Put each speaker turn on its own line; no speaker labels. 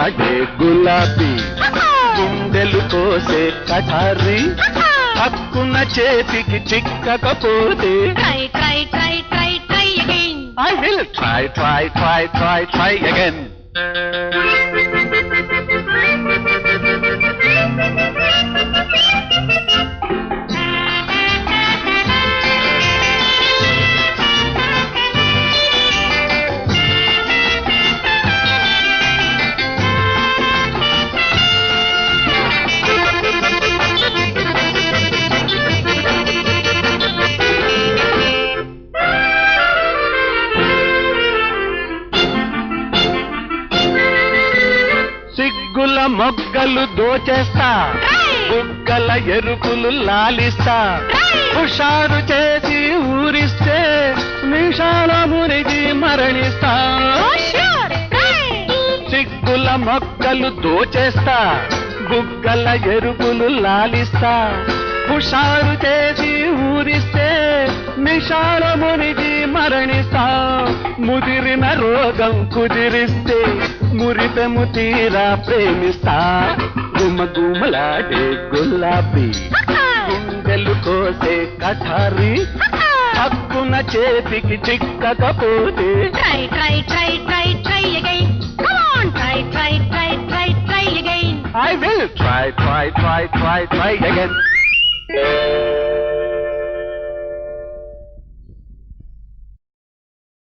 గుమగుమలాడే గులాబీ గుండెలు కోసే కఠారి హక్కున చేతికి చిక్కకపోతే
try again.
I will try again. సిగ్గుల మొగ్గలు దోచేస్తా బుగ్గల ఎరుపులు లాలిస్తా హుషారు చేసి ఊరిస్తే నిషాల మునిగి మరణిస్తా సిగ్గుల మొగ్గలు దోచేస్తా బుగ్గల ఎరుపులు లాలిస్తా హుషారు చేసి ఊరిస్తే నిషాల మునిగి మరణిస్తా ముదిరిన రోగం కుదిరిస్తే మురితము తీరా ప్రేమిస్తా గుమగుమలాడే గులాబీ గుండెలు కోసే కఠారి హక్కున చేతికి చిక్కకపోతే
Try again. Come on, try again.
I will try again.